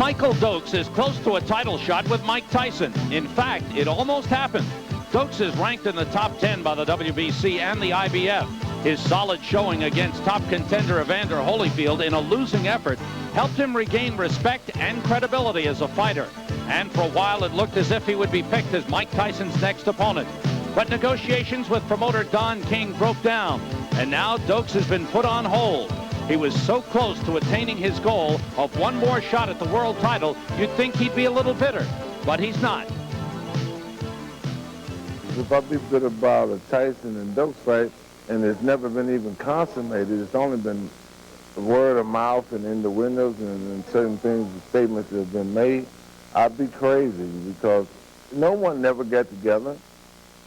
Michael Dokes is close to a title shot with Mike Tyson. In fact, it almost happened. Dokes is ranked in the top 10 by the WBC and the IBF. His solid showing against top contender Evander Holyfield in a losing effort helped him regain respect and credibility as a fighter. And for a while, it looked as if he would be picked as Mike Tyson's next opponent. But negotiations with promoter Don King broke down, and now Dokes has been put on hold. He was so close to attaining his goal of one more shot at the world title, you'd think he'd be a little bitter, but he's not. If I'd be bitter about a Tyson and Dokes fight, and it's never been even consummated, it's only been word of mouth and in the windows and certain things, statements that have been made, I'd be crazy because no one never got together.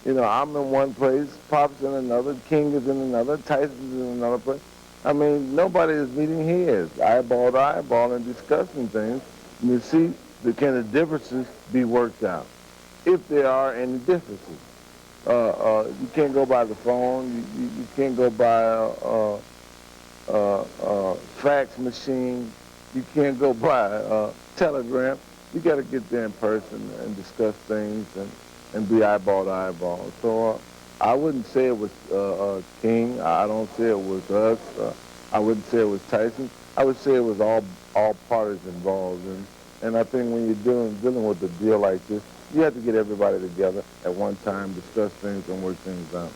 You know, I'm in one place, Pop's in another, King is in another, Tyson's in another place. I mean, nobody is meeting heads, eyeball to eyeball, and discussing things. And you see, can the differences be worked out? If there are any differences. You can't go by the phone, you can't go by fax machine, you can't go by telegram. You got to get there in person and discuss things and be eyeball to eyeball. So I wouldn't say it was King. I don't say it was us. I wouldn't say it was Tyson. I would say it was all parties involved. And I think when you're dealing with a deal like this, you have to get everybody together at one time, discuss things, and work things out.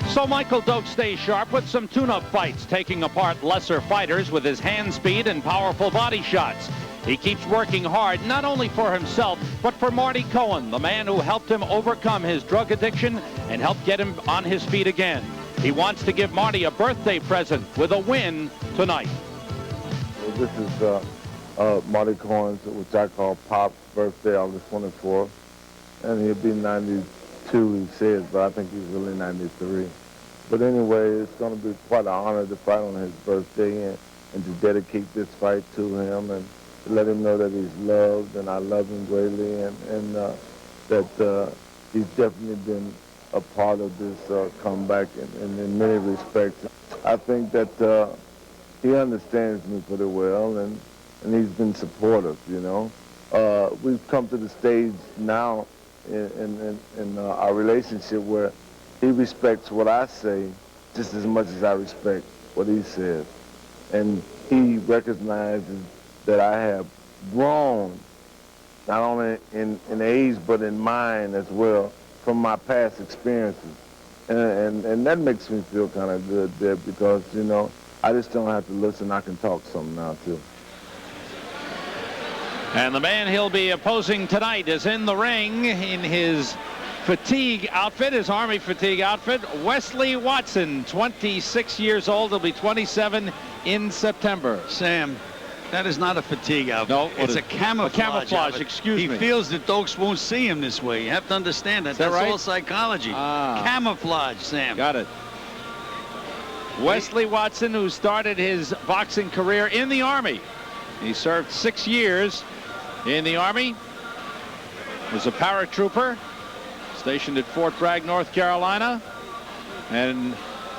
So Michael Dokes stays sharp with some tune-up fights, taking apart lesser fighters with his hand speed and powerful body shots. He keeps working hard, not only for himself, but for Marty Cohen, the man who helped him overcome his drug addiction and helped get him on his feet again. He wants to give Marty a birthday present with a win tonight. This is Marty Cohen's, which I call Pop's birthday, August 24th. And he'll be 92, he says, but I think he's really 93. But anyway, it's going to be quite an honor to fight on his birthday and to dedicate this fight to him and to let him know that he's loved, and I love him greatly, and that he's definitely been a part of this comeback in many respects. I think that he understands me pretty well, and he's been supportive, you know. We've come to the stage now in our relationship where he respects what I say just as much as I respect what he says. And he recognizes that I have grown, not only in age, but in mind as well, from my past experiences. And that makes me feel kind of good there because, you know, I just don't have to listen. I can talk some now, too. And the man he'll be opposing tonight is in the ring in his fatigue outfit, his Army fatigue outfit. Wesley Watson, 26 years old. He'll be 27 in September. Sam, that is not a fatigue outfit. No, it's a camouflage. A camouflage, excuse me. He feels that Dokes won't see him this way. You have to understand that. That's right? all psychology. Camouflage, Sam. Got it. Wesley Watson, who started his boxing career in the Army. He served 6 years in the Army, was a paratrooper, stationed at Fort Bragg, North Carolina, and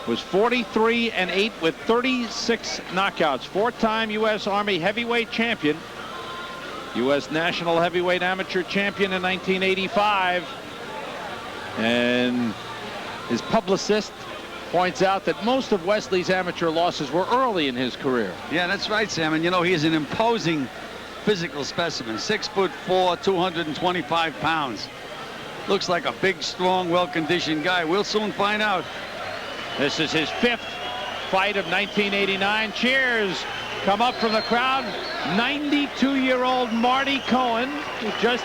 was 43-8 with 36 knockouts. Four-time U.S. Army heavyweight champion, U.S. National Heavyweight Amateur Champion in 1985. And his publicist points out that most of Wesley's amateur losses were early in his career. Yeah, that's right, Sam. And you know, he is an imposing physical specimen. 6'4", 225 pounds. Looks like a big, strong, well-conditioned guy. We'll soon find out. This is his 5th fight of 1989. Cheers come up from the crowd. 92-year-old Marty Cohen, who just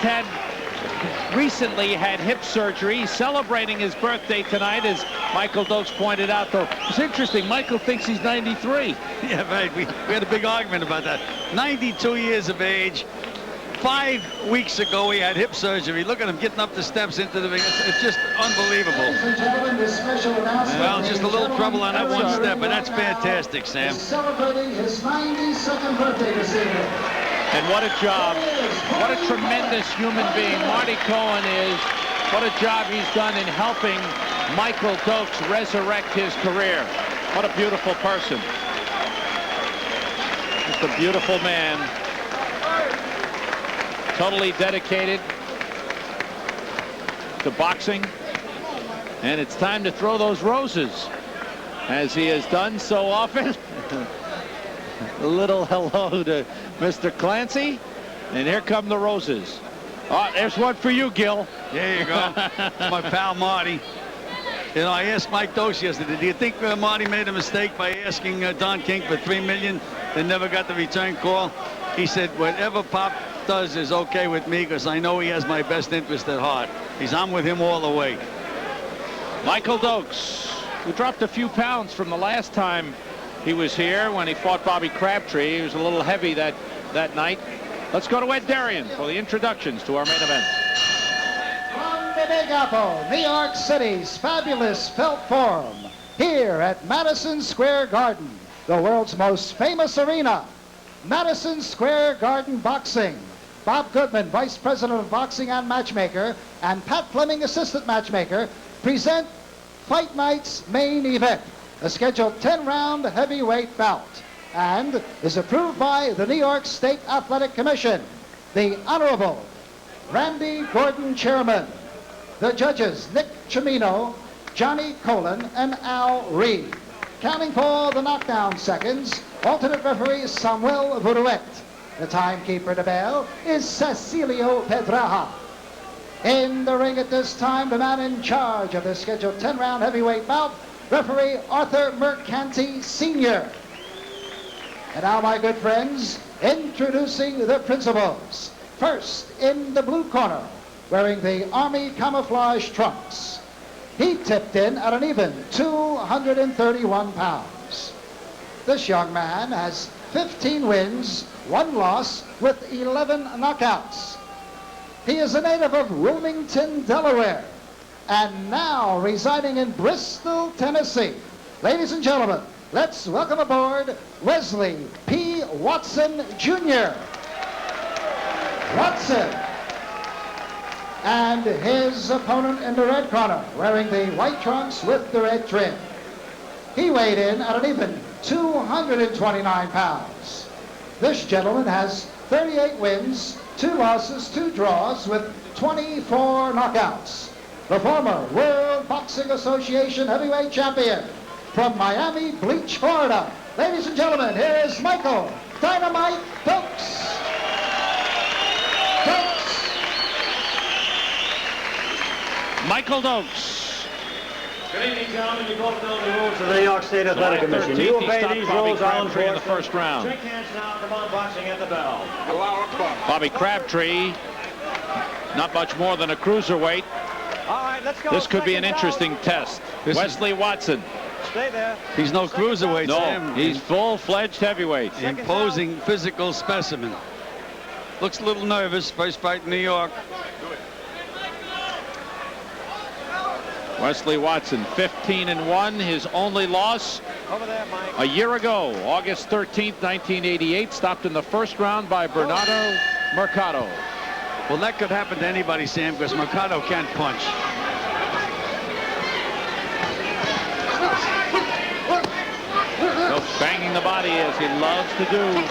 recently had hip surgery, celebrating his birthday tonight, as Michael Dokes pointed out, though. It's interesting, Michael thinks he's 93. Yeah, right. We had a big argument about that. 92 years of age. 5 weeks ago, he had hip surgery. Look at him getting up the steps into the ring. It's just unbelievable. Well, just a little trouble on that one step, but that's fantastic, Sam. Celebrating his 92nd birthday this evening. And what a job. What a tremendous human being Marty Cohen is. What a job he's done in helping Michael Dokes resurrect his career. What a beautiful person. Just a beautiful man. totally dedicated to boxing. And it's time to throw those roses, as he has done so often. A little hello to Mr. Clancy. And here come the roses. Oh, there's one for you, Gil. There you go. My pal Marty. You know, I asked Mike Dokes yesterday, do you think Marty made a mistake by asking Don King for $3 million and never got the return call? He said, whatever Pop does is okay with me because I know he has my best interest at heart. I'm with him all the way. Michael Dokes, who dropped a few pounds from the last time he was here when he fought Bobby Crabtree. He was a little heavy that night. Let's go to Ed Darien for the introductions to our main event. From the Big Apple, New York City's fabulous Felt Forum, here at Madison Square Garden, the world's most famous arena. Madison Square Garden Boxing. Bob Goodman, Vice President of Boxing and Matchmaker, and Pat Fleming, Assistant Matchmaker, present Fight Night's main event, a scheduled 10-round heavyweight bout, and is approved by the New York State Athletic Commission. The Honorable Randy Gordon, Chairman. The judges, Nick Cimino, Johnny Colon, and Al Reed. Counting for the knockdown seconds, alternate referee Samuel Vuruet. The timekeeper to bail is Cecilio Pedraja. In the ring at this time, the man in charge of the scheduled 10-round heavyweight bout, referee Arthur Mercanti Sr. And now, my good friends, introducing the principals. First, in the blue corner, wearing the Army camouflage trunks. He tipped in at an even 231 pounds. This young man has 15 wins, 1 loss, with 11 knockouts. He is a native of Wilmington, Delaware, and now residing in Bristol, Tennessee. Ladies and gentlemen, let's welcome aboard Wesley P. Watson, Jr. Watson. And his opponent in the red corner, wearing the white trunks with the red trim. He weighed in at an even 229 pounds. This gentleman has 38 wins, 2 losses, 2 draws, with 24 knockouts. The former World Boxing Association heavyweight champion from Miami Beach, Florida. Ladies and gentlemen, here is Michael Dynamite Dokes. Michael Dokes. Good evening, gentlemen. You both know the rules of the New York State Athletic Commission. You obey these rules, I'll enforce in the first round. Shake hands now. Come on, boxing at the bell. Bobby Crabtree, not much more than a cruiserweight. All right, let's go. This could be an interesting test. Wesley Watson. Stay there. He's no cruiserweight, No, Sam. he's full-fledged heavyweight. Imposing physical specimen. Looks a little nervous. First fight in New York. Wesley Watson, 15-1. His only loss Over there, Mike. a year ago, August 13th, 1988. Stopped in the first round by Bernardo Mercado. Well, that could happen to anybody, Sam, because Mercado can't punch. Dokes banging the body as he loves to do.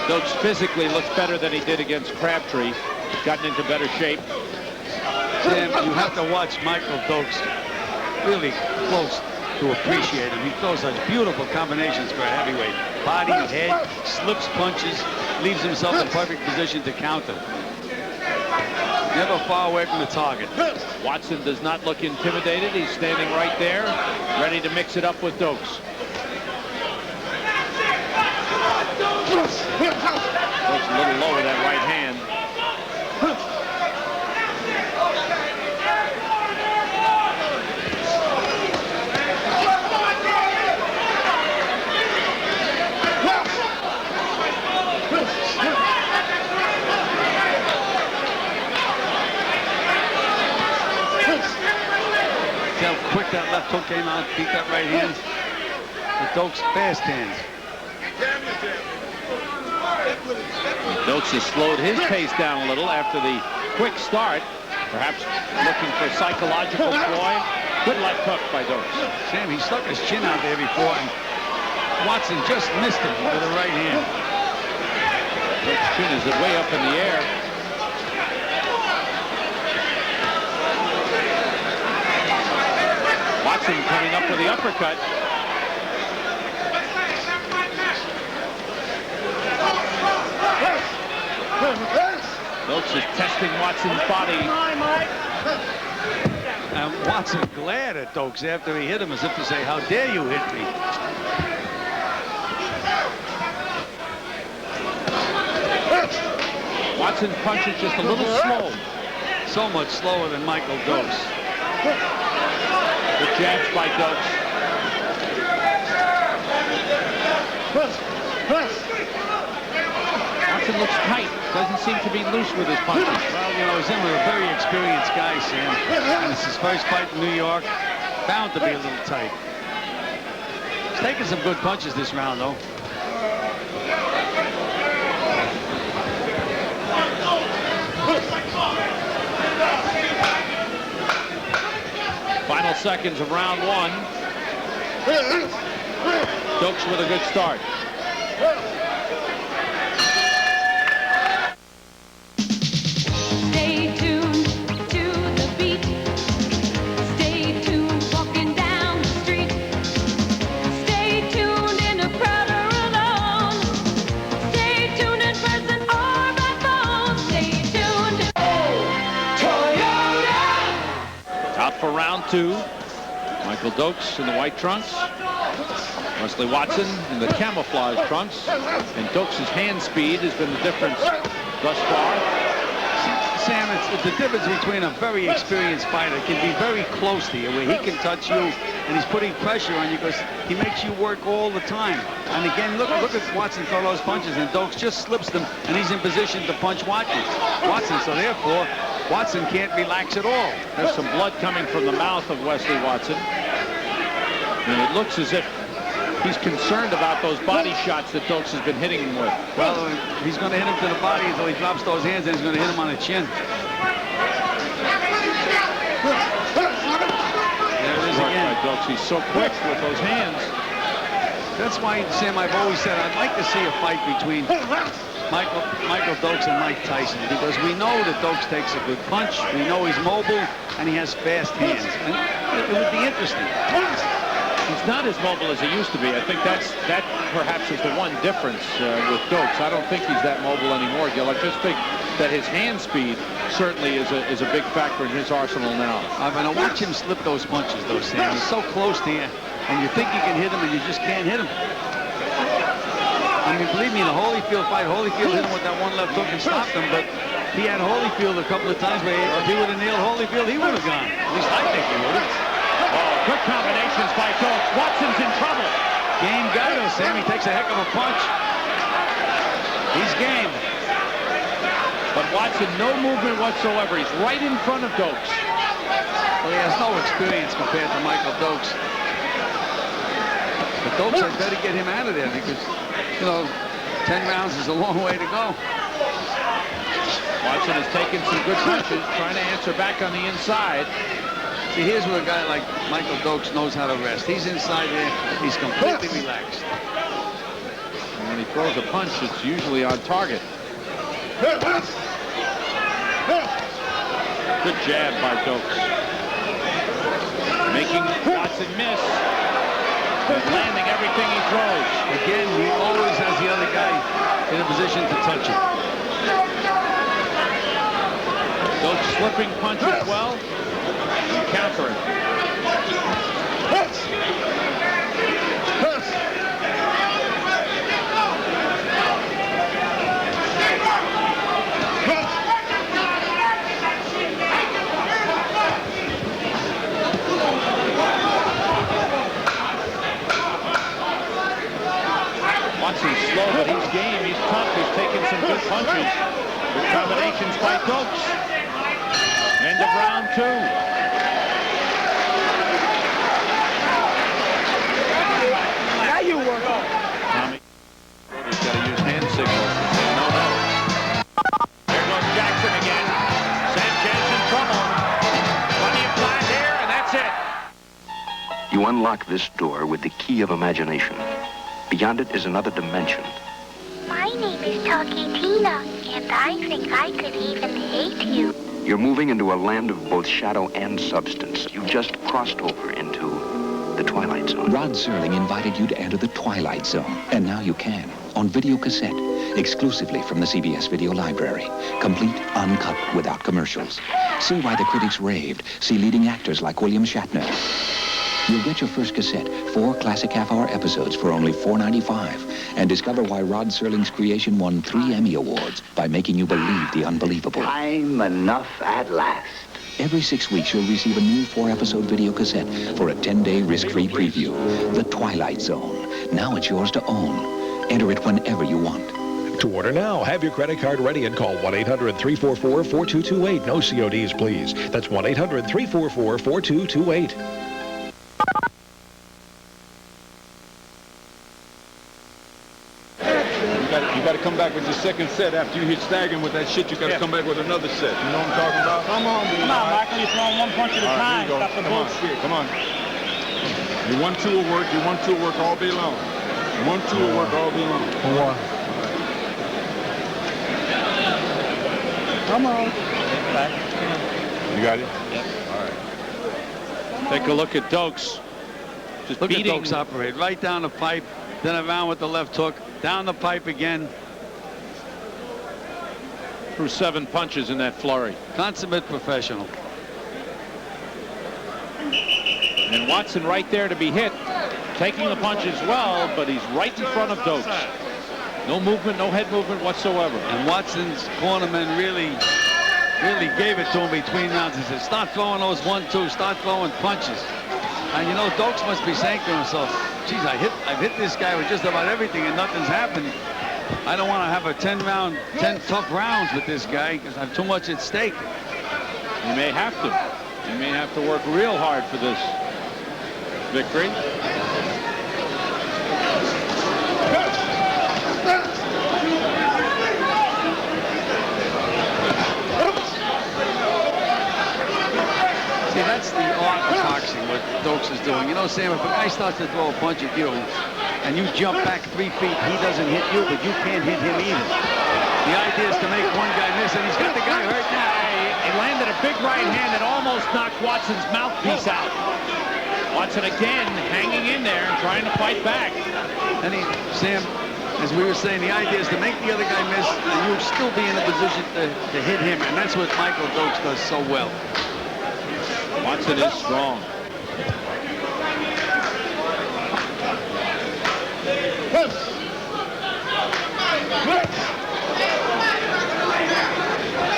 Dokes physically looks better than he did against Crabtree. Gotten into better shape. Sam, you have to watch Michael Dokes really close to appreciate him. He throws such beautiful combinations for a heavyweight. Body, head, slips punches, leaves himself in perfect position to counter. Never far away from the target. Watson does not look intimidated. He's standing right there, ready to mix it up with Dokes. Dokes a little low with that right hand. See how quick that left hook came out, beat that right hand. The Dokes fast hands. Dokes has slowed his pace down a little after the quick start, perhaps looking for psychological ploy. Good left hook by Dokes. Sam, he stuck his chin out there before, and Watson just missed him with a right hand. Dokes' chin is way up in the air. Watson coming up with the uppercut. Dokes is testing Watson's body. And Watson glared at Dokes after he hit him as if to say, how dare you hit me? Watson's punch is just a little slow. So much slower than Michael Dokes. The jabs by Dokes. Watson looks tight. Doesn't seem to be loose with his punches. Well, you know, he's in with a very experienced guy, Sam. And it's his first fight in New York. Bound to be a little tight. He's taking some good punches this round, though. Final seconds of round one. Dokes with a good start. Stay tuned to the beat. Stay tuned walking down the street. Stay tuned in a crowd or alone. Stay tuned in person or by phone. Stay tuned. Toyota! Out for round two. Michael Dokes in the white trunks. Wesley Watson in the camouflage trunks. And Dokes' hand speed has been the difference thus far. Sam, it's the difference between a very experienced fighter can be very close to you, where he can touch you and he's putting pressure on you because he makes you work all the time. And again, look at Watson throw those punches, and Dokes just slips them, and he's in position to punch Watson. So therefore, Watson can't relax at all. There's some blood coming from the mouth of Wesley Watson. And it looks as if he's concerned about those body shots that Dokes has been hitting him with. Well, he's going to hit him to the body until he drops those hands, and he's going to hit him on the chin. There it is again. By Dokes. He's so quick with those hands. That's why, Sam, I've always said I'd like to see a fight between Michael Dokes and Mike Tyson, because we know that Dokes takes a good punch. We know he's mobile, and he has fast hands. And it would be interesting. He's not as mobile as he used to be. I think that perhaps is the one difference with Dokes. I don't think he's that mobile anymore, Gil. I just think that his hand speed certainly is a big factor in his arsenal now. I'm going to watch him slip those punches, though, Sam. He's so close to you, and you think you can hit him, and you just can't hit him. I mean, believe me, in the Holyfield fight, Holyfield hit him with that one left hook and stopped him, but he had Holyfield a couple of times where if he would have nailed Holyfield, he would have gone. At least I think he would have. Oh, quick combinations by Dokes. Watson's in trouble. Game guy, though, Sam. He takes a heck of a punch. He's game. But Watson, no movement whatsoever. He's right in front of Dokes. Well, he has no experience compared to Michael Dokes. But Dokes had better get him out of there because, you know, 10 rounds is a long way to go. Watson has taken some good punches, trying to answer back on the inside. See, here's where a guy like Michael Dokes knows how to rest. He's inside there. He's completely relaxed. And when he throws a punch, it's usually on target. Good jab by Dokes. Making Watson miss. He's landing everything he throws. Again, he always has the other guy in a position to touch him. Dokes slipping punches well. Countering. Watson's slow, but he's game. He's tough. He's taking some good punches. Good combinations by Dokes. End of round two. Tommy, he's got to use hand signals. unlock this door with the key of imagination. Beyond it is another dimension. My name is Talkie Tina, and I think I could even hate you. You're moving into a land of both shadow and substance. You've just crossed over into the Twilight Zone. Rod Serling invited you to enter the Twilight Zone, and now you can, on video cassette, exclusively from the CBS Video Library. Complete, uncut, without commercials. See why the critics raved. See leading actors like William Shatner. You'll get your first cassette, 4 classic half-hour episodes for only $4.95, and discover why Rod Serling's creation won 3 Emmy Awards by making you believe the unbelievable. Time enough at last. Every 6 weeks, you'll receive a new 4-episode video cassette for a 10-day risk-free preview. The Twilight Zone. Now it's yours to own. Enter it whenever you want. To order now, have your credit card ready and call 1-800-344-4228. No CODs, please. That's 1-800-344-4228. You got to come back with your second set after you hit staggering with that shit. You got to come back with another set. You know what I'm talking about? Come on, dude. Come on, Michael. You're throwing one punch at a time. Stop the bullshit. Come on. Your 1-2 will work. Your 1-2 will work all day long. Your 1-2 will work all day long. Come on. You got it? Yep. All right. Take a look at Dokes. Just Look beating. at Dokes operate. Right down the pipe, then around with the left hook, down the pipe again. Threw 7 punches in that flurry. Consummate professional. And Watson right there to be hit. Taking the punch as well, but he's right in front of Dokes. No movement, no head movement whatsoever. And Watson's cornerman really gave it to him between rounds. He said, start throwing those 1-2, start throwing punches. And you know, Dokes must be saying to himself, geez, I've hit this guy with just about everything and nothing's happened. I don't want to have a 10 tough rounds with this guy because I have too much at stake. He may have to. He may have to work real hard for this victory. See, that's the art of boxing, what Dokes is doing. You know, Sam, if a guy starts to throw a punch at you and you jump back 3 feet, he doesn't hit you, but you can't hit him either. The idea is to make one guy miss, and he's got the guy hurt now. He landed a big right hand that almost knocked Watson's mouthpiece out. Watson again hanging in there and trying to fight back. And Sam, as we were saying, the idea is to make the other guy miss, and you'll still be in a position to hit him, and that's what Michael Dokes does so well. Watson is strong.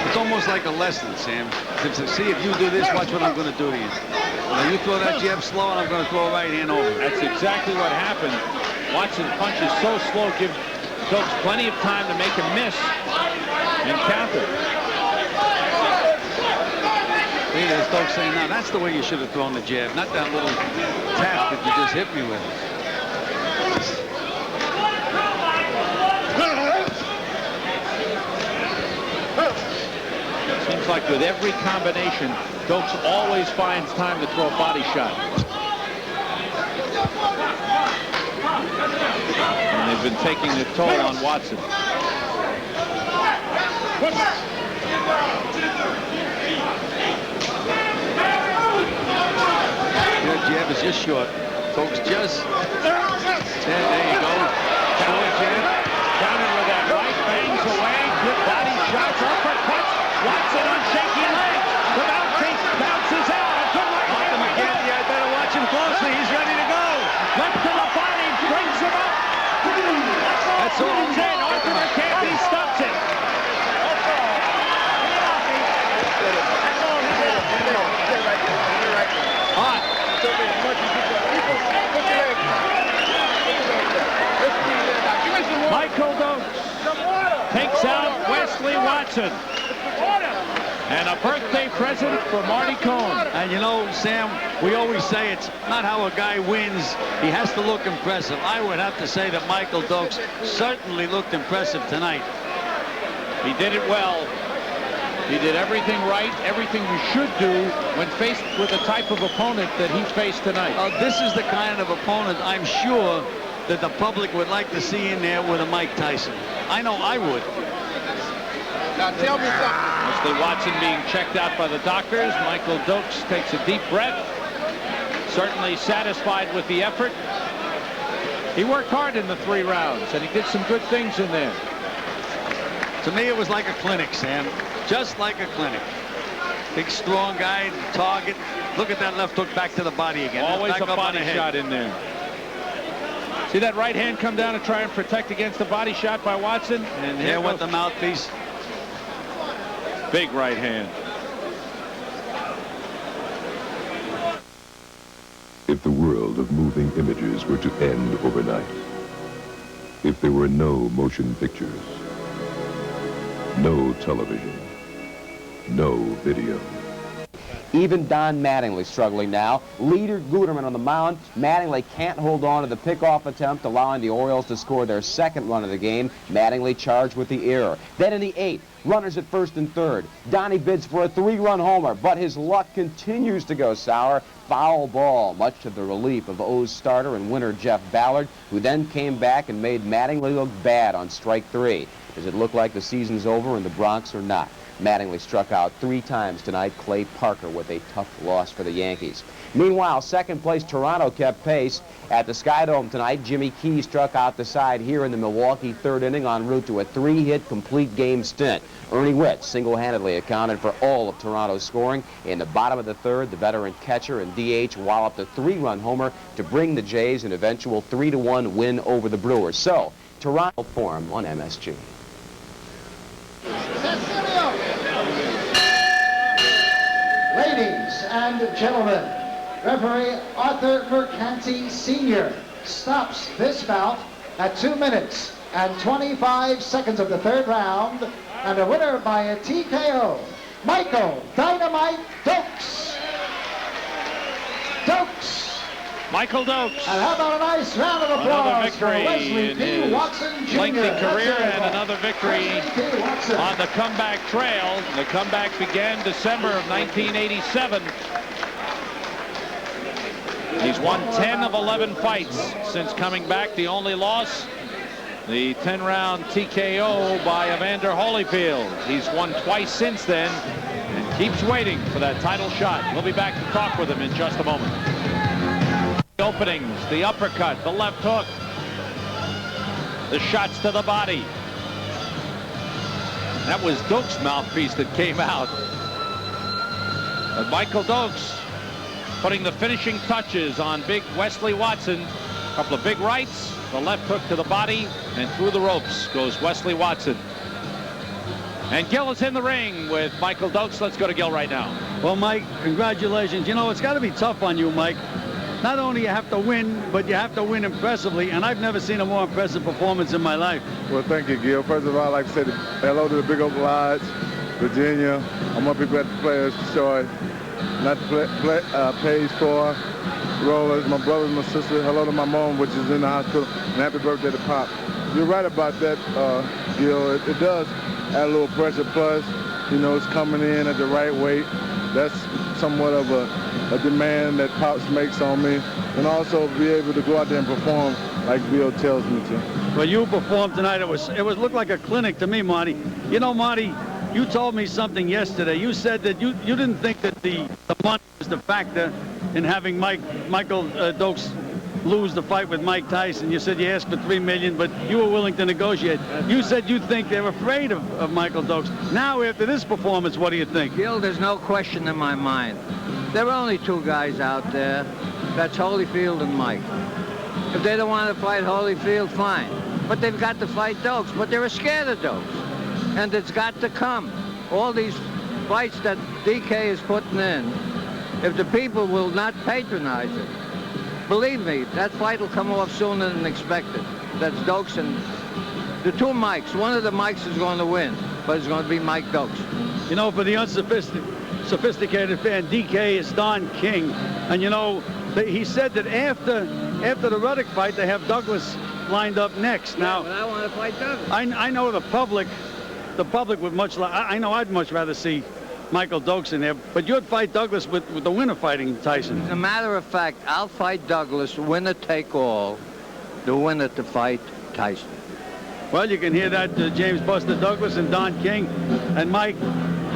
It's almost like a lesson, Sam. See, if you do this, watch what I'm going to do to you. Now, you throw that jab slow, and I'm going to throw a right hand over. That's exactly what happened. Watson's punch is so slow, gives Dokes plenty of time to make him miss and counter. There's Dokes saying, now that's the way you should have thrown the jab, not that little tap that you just hit me with. Seems like with every combination, Dokes always finds time to throw a body shot. And they've been taking the toll on Watson. Your jab is just short. Dokes just. There you go. Short jab. Countered with that right, bangs away. Good body shots, uppercuts. Watson on shaky legs. The mouthpiece bounces out. A good right hand. Again, yeah, I better watch him closely. He's ready to go. Left to the body, brings him up. That's all. And Arthur McCarthy stops it. Hot. Michael Dokes takes out Wesley Watson. And a birthday present for Marty Cohn. And you know, Sam, we always say it's not how a guy wins. He has to look impressive. I would have to say that Michael Dokes certainly looked impressive tonight. He did it well. He did everything right, everything you should do when faced with the type of opponent that he faced tonight. This is the kind of opponent I'm sure that the public would like to see in there with a Mike Tyson. I know I would. Now tell me something. Wesley Watson being checked out by the doctors. Michael Dokes takes a deep breath. Certainly satisfied with the effort. He worked hard in the 3 rounds, and he did some good things in there. To me, it was like a clinic, Sam. Just like a clinic. Big, strong guy, target. Look at that left hook back to the body again. Always back a body shot in there. See that right hand come down to try and protect against the body shot by Watson? And here went the mouthpiece. Big right hand. If the world of moving images were to end overnight, if there were no motion pictures, no television, no video. Even Don Mattingly struggling now. Leader Guterman on the mound. Mattingly can't hold on to the pickoff attempt, allowing the Orioles to score their 2nd run of the game. Mattingly charged with the error. Then in the 8th, runners at 1st and 3rd. Donnie bids for a 3-run homer, but his luck continues to go sour. Foul ball, much to the relief of O's starter and winner Jeff Ballard, who then came back and made Mattingly look bad on strike 3. Does it look like the season's over in the Bronx or not? Mattingly struck out 3 times tonight. Clay Parker with a tough loss for the Yankees. Meanwhile, 2nd place Toronto kept pace. At the Skydome tonight, Jimmy Key struck out the side here in the Milwaukee 3rd inning en route to a 3-hit complete game stint. Ernie Witt single-handedly accounted for all of Toronto's scoring. In the bottom of the 3rd, the veteran catcher and DH walloped a 3-run homer to bring the Jays an eventual 3-1 win over the Brewers. So, Toronto form on MSG. Ladies and gentlemen, referee Arthur Mercanti Sr. stops this bout at 2 minutes and 25 seconds of the 3rd round, and a winner by a TKO, Michael Dynamite Dokes. Dokes. Michael Dokes. And how about a nice round of applause for Wesley P. Watson Jr. Lengthy career and another victory on the comeback trail. The comeback began December of 1987. He's won 10 of 11 fights since coming back. The only loss, the 10-round TKO by Evander Holyfield. He's won twice since then and keeps waiting for that title shot. We'll be back to talk with him in just a moment. The openings, the uppercut, the left hook, the shots to the body. That was Dokes' mouthpiece that came out. But Michael Dokes putting the finishing touches on big Wesley Watson. A couple of big rights, the left hook to the body, and through the ropes goes Wesley Watson. And Gil is in the ring with Michael Dokes. Let's go to Gil right now. Well, Mike, congratulations. You know, it's got to be tough on you, Mike. Not only you have to win, but you have to win impressively, and I've never seen a more impressive performance in my life. Well, thank you, Gil. First of all, I'd like to say hello to the Big Oak Lodge, Virginia. I'm up here at the Players Choice, not Page 4, Rollers, my brother and my sister. Hello to my mom, which is in the hospital, and happy birthday to Pop. You're right about that, Gil. It does add a little pressure, plus, you know, it's coming in at the right weight. That's somewhat of a demand that Pops makes on me, and also be able to go out there and perform like Bill tells me to. Well, you performed tonight. It looked like a clinic to me, Marty. You know, Marty, you told me something yesterday. You said that you didn't think that the money was the factor in having Michael Dokes lose the fight with Mike Tyson. You said you asked for $3 million, but you were willing to negotiate. You said you think they're afraid of Michael Dokes. Now, after this performance, what do you think? Gil, there's no question in my mind. There are only 2 guys out there. That's Holyfield and Mike. If they don't want to fight Holyfield, fine. But they've got to fight Dokes. But they're scared of Dokes. And it's got to come. All these fights that DK is putting in, if the people will not patronize it, believe me, that fight will come off sooner than expected. That's Dokes and the 2 Mikes. One of the Mikes is going to win, but it's going to be Mike Dokes. You know, for the unsophisticated fan, DK is Don King. And, you know, he said that after the Ruddock fight, they have Douglas lined up next. Now, but I want to fight Douglas. I know the public the public would I know I'd much rather see Michael Dokes in there, but you'd fight Douglas with the winner fighting Tyson. As a matter of fact, I'll fight Douglas, winner take all, the winner to fight Tyson. Well, you can hear that, James Buster Douglas and Don King. And Mike,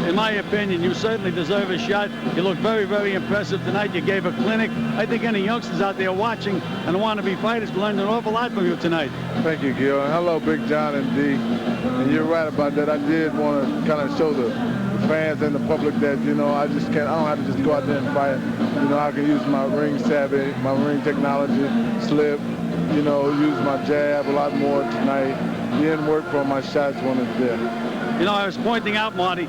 in my opinion, you certainly deserve a shot. You look very, very impressive tonight. You gave a clinic. I think any youngsters out there watching and want to be fighters learned an awful lot from you tonight. Thank you, Gil. And hello, Big John and D. And you're right about that. I did want to kind of show the fans and the public that, you know, I don't have to just go out there and fight. You know, I can use my ring savvy, my ring technology, slip, you know, use my jab a lot more tonight. Didn't work for my shots when it's there. You know, I was pointing out, Marty,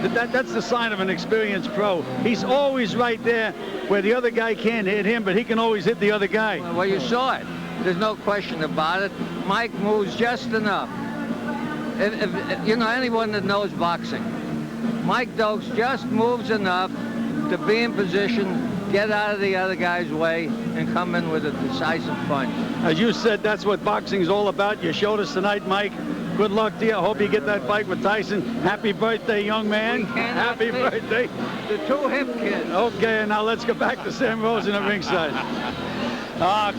that's the sign of an experienced pro. He's always right there where the other guy can't hit him, but he can always hit the other guy. Well, you saw it. There's no question about it. Mike moves just enough. If you know, anyone that knows boxing, Mike Dokes just moves enough to be in position, get out of the other guy's way, and come in with a decisive punch. As you said, that's what boxing's all about. You showed us tonight, Mike. Good luck to you. I hope you get that fight with Tyson. Happy birthday, young man. Happy birthday. The two-hip kid. Okay, now let's go back to Sam Rosen at ringside.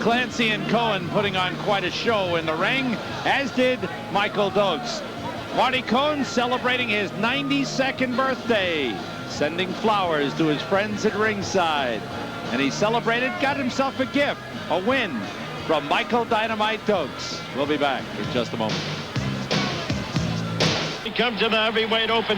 Clancy and Cohen putting on quite a show in the ring, as did Michael Dokes. Marty Cohen celebrating his 92nd birthday, sending flowers to his friends at ringside. And he celebrated, got himself a gift, a win from Michael Dynamite Dokes. We'll be back in just a moment. He comes to the heavyweight open.